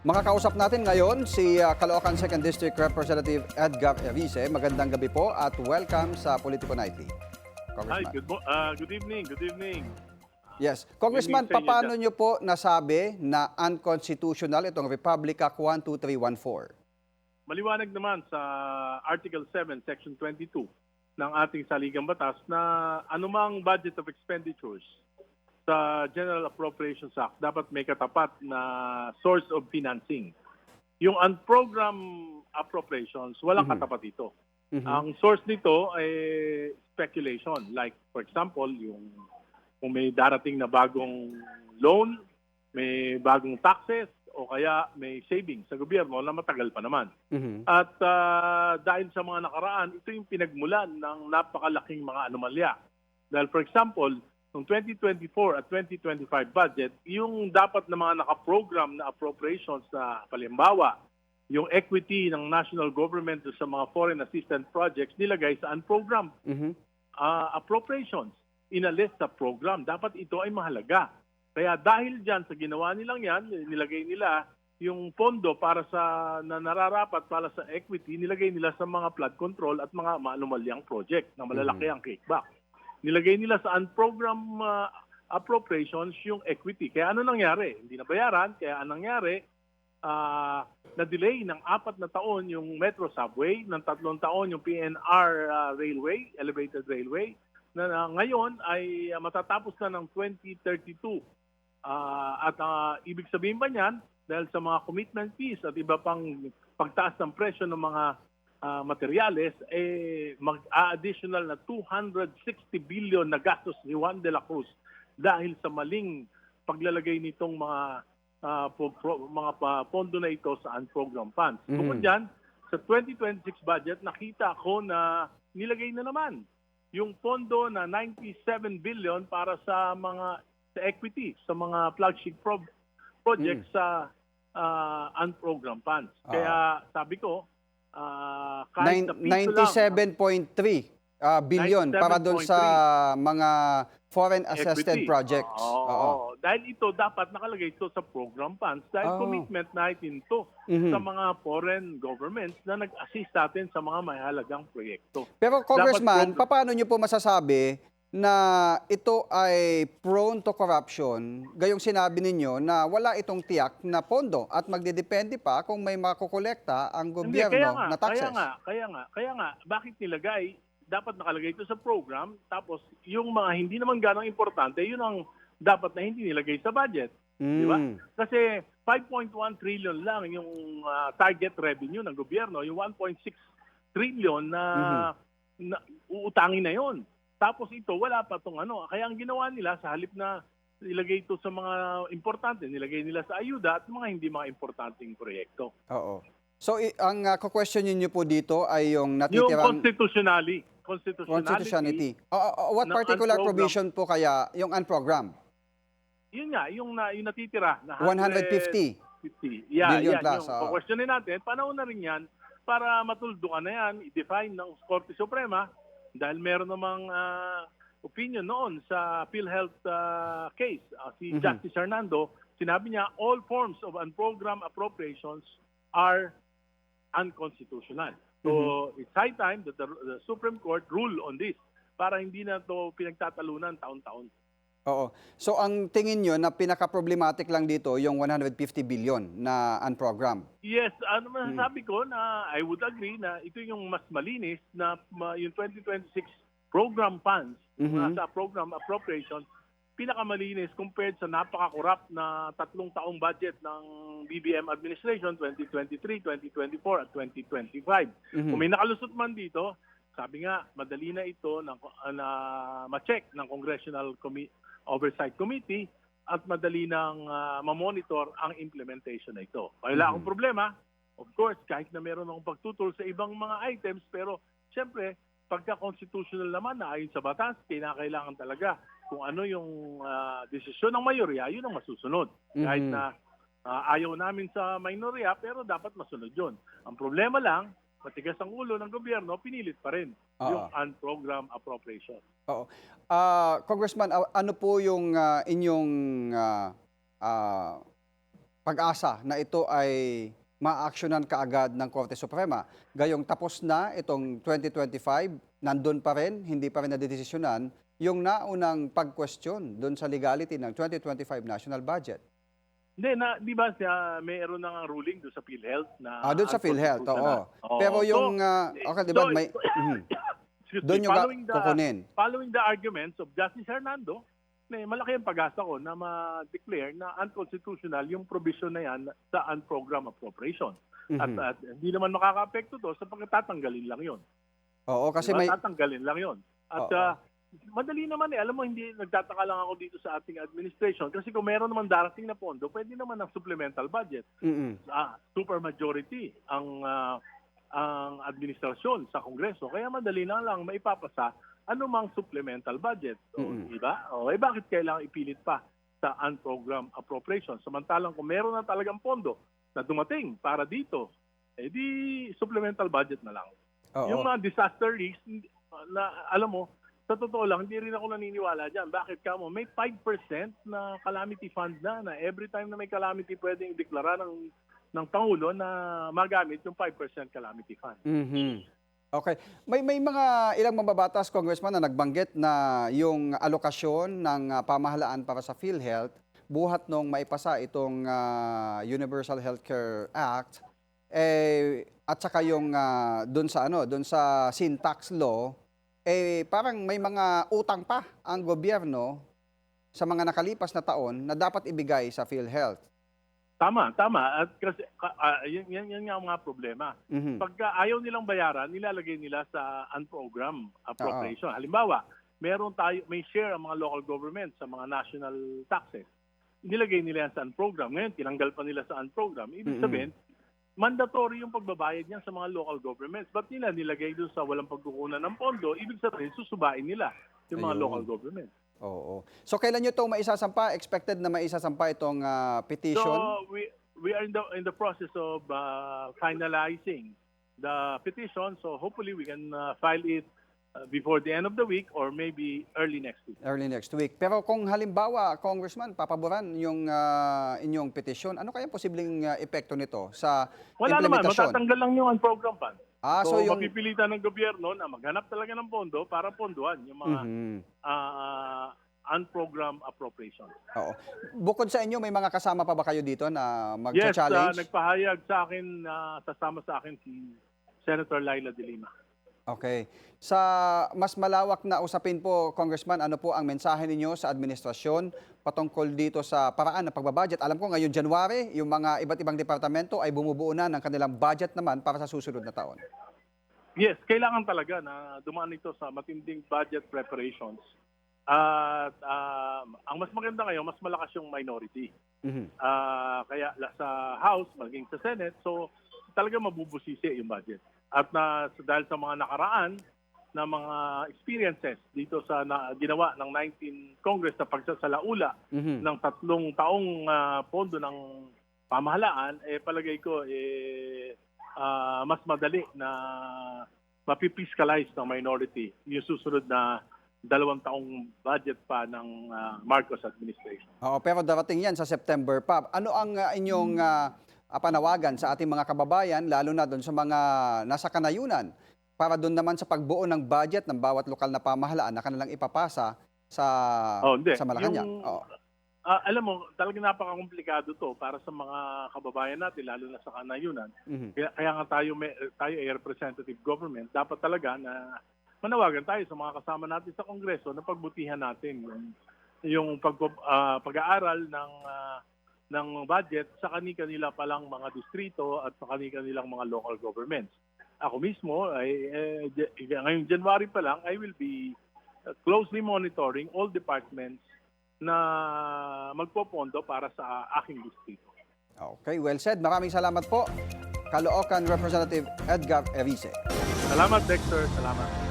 Makakausap natin ngayon si Caloocan 2nd District Representative Edgar Erice. Magandang gabi po at welcome sa Politico Nightly. Hi, Congressman. good evening, good evening. Yes. Congressman, Good evening sa inyo paano dyan. nyo po nasabi na unconstitutional itong Republic Act 12314? Maliwanag naman sa Article 7, Section 22 ng ating saligang batas na anumang budget of expenditures sa General Appropriations Act dapat may katapat na source of financing. Yung unprogrammed appropriations, walang katapat ito. Ang source nito ay speculation. Like, for example, kung may darating na bagong loan, may bagong taxes, o kaya may savings sa gobyerno na matagal pa naman. At dahil sa mga nakaraan, ito yung pinagmulan ng napakalaking mga anomalya. Dahil for example, noong 2024 at 2025 budget, yung dapat na mga nakaprogram na appropriations na palimbawa, yung equity ng national government sa mga foreign assistance projects nilagay sa unprogrammed appropriations. Inalis sa program. Dapat ito ay mahalaga. Kaya dahil dyan sa ginawa nilang yan, nilagay nila yung pondo para sa na nararapat para sa equity, nilagay nila sa mga flood control at mga maanumalyang project na malalaki ang kickback. Nilagay nila sa unprogrammed appropriations yung equity. Kaya ano nangyari? Hindi nabayaran. Kaya anong nangyari? Na-delay ng 4 na taon yung Metro Subway, ng 3 taon yung PNR Railway, Elevated Railway, na ngayon ay matatapos na ng 2032. At ibig sabihin ba niyan, dahil sa mga commitment fees at iba pang pagtaas ng presyo ng mga materyales, mag-additional na 260 billion na gastos ni Juan de la Cruz dahil sa maling paglalagay nitong mga pondo na ito sa unprogrammed funds. Bukod dyan, sa 2026 budget, nakita ko na nilagay na naman yung pondo na 97 billion para sa mga sa equity, sa mga flagship projects sa unprogrammed funds. Kaya sabi ko, kahit na piso lang, 97.3 billion para doon sa 97.3 mga foreign assisted equity. projects. Oo. Dahil ito dapat nakalagay ito sa program funds dahil commitment natin ito sa mga foreign governments na nag-assist natin sa mga mahalagang proyekto. Pero Congressman, paano nyo po masasabi na ito ay prone to corruption, gayong sinabi ninyo na wala itong tiyak na pondo at magdedepende pa kung may makukolekta ang Hindi, gobyerno na taxes? Kaya nga, bakit nilagay? Dapat nakalagay ito sa program, tapos yung mga hindi naman ganong importante, yun ang dapat na hindi nilagay sa budget. Di ba? Kasi 5.1 trillion lang yung target revenue ng gobyerno, yung 1.6 trillion na uutangin na yon. Tapos ito, wala pa itong ano. Kaya ang ginawa nila, sa halip na ilagay ito sa mga importante, nilagay nila sa ayuda at mga hindi mga importanteng proyekto. Oo. So, ang question niyo po dito ay yung Yung natitirang constitutionality. What ng particular unprogrammed. provision po kaya yung unprogrammed? Yun nga, yung natitira na 150 billion billion plus. Yung questionin natin, panahon na rin yan para matuldukan na yan, i-define ng Korte Suprema dahil meron namang opinion noon sa PhilHealth case. Si Justice Hernando, sinabi niya, all forms of unprogrammed appropriations are unconstitutional. So it's high time that the Supreme Court rule on this para hindi na ito pinagtatalunan taon-taon. Oo. So ang tingin nyo na pinaka-problematic lang dito yung 150 billion na unprogrammed? Yes, ano masasabi ko na I would agree na ito yung mas malinis na yung 2026 program funds, sa program appropriations, pinakamalinis compared sa napaka-corrupt na 3 taong budget ng BBM administration 2023, 2024 at 2025. Kung may nakalusot man dito, sabi nga, madali na ito na ma-check ng Congressional Oversight Committee at madali nang ma-monitor ang implementation na ito. Wala akong problema. Of course, kahit na meron akong pagtutol sa ibang mga items, pero siyempre, pagka-constitutional naman na ayon sa batas, kinakailangan talaga kung ano yung desisyon ng mayorya, yun ang masusunod. Kahit na ayaw namin sa minorya, pero dapat masunod yun. Ang problema lang, matigas ang ulo ng gobyerno, pinilit pa rin yung unprogrammed appropriation. Oo. Congressman, ano po yung inyong pag-asa na ito ay ma-actionan kaagad ng Korte Suprema. Gayong tapos na itong 2025, nandun pa rin, hindi pa rin nadedesisyonan yung naunang pag-question doon sa legality ng 2025 national budget. Hindi, di ba mayroon na nga ruling doon sa PhilHealth na Doon sa PhilHealth, oo. Oo. Pero So, yung, okay, di ba, so, may, excuse doon me, yung kukunin. following the arguments of Justice Hernando, malaki ang pag-asa ko na ma-declare na unconstitutional yung provision na yan sa unprogram appropriation. At hindi naman makaka-apekto to sapagkat tatanggalin lang yun. Oo, kasi diba? may... Tatanggalin lang yun. At madali naman alam mo, hindi nagtataka lang ako dito sa ating administration kasi kung meron naman darating na pondo, pwede naman ng supplemental budget. Super majority ang administrasyon sa Kongreso. Kaya madali na lang maipapasa anumang supplemental budget. Diba? Bakit kailangan ipilit pa sa unprogram appropriation? Samantalang kung meron na talagang pondo na dumating para dito, di supplemental budget na lang. Yung mga disaster risk, na alam mo, sa totoo lang, hindi rin ako naniniwala dyan. Bakit ka mo? May 5% na calamity fund na every time na may calamity pwedeng ideklara ng Pangulo na magamit yung 5% calamity fund. Okay. May mga ilang mababatas, Congressman, na nagbanggit na yung alokasyon ng pamahalaan para sa PhilHealth, buhat nung maipasa itong Universal Healthcare Act, at saka yung doon sa sin tax law, parang may mga utang pa ang gobyerno sa mga nakalipas na taon na dapat ibigay sa PhilHealth. Tama. At kasi yan nga ang mga problema. Pagka ayaw nilang bayaran, nilalagay nila sa unprogram appropriation. Halimbawa, may share ang mga local government sa mga national taxes. Nilagay nila yan sa unprogram. Ngayon, tinanggal pa nila sa unprogram. Ibig sabihin, mandatory yung pagbabayad niyan sa mga local governments. Ba't nila nilagay doon sa walang pagkukunan ng pondo? Ibig sabihin, susubain nila yung mga local governments. Oo. So, kailan nyo ito maisasampa? Expected na maisasampa itong petition? So, we are in the process of finalizing the petition. So, hopefully, we can file it before the end of the week or maybe early next week. Early next week. Pero kung halimbawa, Congressman, papaboran yung inyong petition, ano kaya posibleng epekto nito sa Wala naman, implementasyon? matatanggal lang yung unprogram fund. So yung mapipilitan ng gobyerno na maghanap talaga ng pondo para ponduhan yung mga unprogram appropriation. Oo. Bukod sa inyo, may mga kasama pa ba kayo dito na Yes, mag-challenge? nagpahayag sa akin, sasama sa akin si Senator Laila de Lima. Okay. Sa mas malawak na usapin po, Congressman, ano po ang mensahe ninyo sa administrasyon patungkol dito sa paraan ng pagbabudget? Alam ko ngayon January, yung mga iba't ibang departamento ay bumubuo na ng kanilang budget naman para sa susunod na taon. Yes, kailangan talaga na dumaan ito sa matinding budget preparations. At ang mas maganda ngayon, mas malakas yung minority. Kaya sa House, maging sa Senate, so talaga mabubusisi yung budget. At dahil sa mga nakaraan na mga experiences dito sa ginawa ng 19 Congress na pagsasalaula ng 3 taong pondo ng pamahalaan, palagay ko mas madali na mapipiskalize ng minority yung susunod na 2 taong budget pa ng Marcos administration. Oo, pero darating yan sa September pa. Ano ang inyong panawagan sa ating mga kababayan, lalo na doon sa mga nasa kanayunan, para doon naman sa pagbuo ng budget ng bawat lokal na pamahalaan na kanilang ipapasa sa Malacanang? Alam mo, talagang napaka-komplikado to para sa mga kababayan natin, lalo na sa kanayunan. Kaya nga tayo ay representative government, dapat talaga na manawagan tayo sa mga kasama natin sa Kongreso na pagbutihan natin yung pag-aaral ng budget sa kani-kanila palang mga distrito at sa kani-kanilang mga local governments. Ako mismo, ngayong January pa lang, I will be closely monitoring all departments na magpopondo para sa aking distrito. Okay, well said. Maraming salamat po, Caloocan Representative Edgar Erice. Salamat, Dexter. Salamat.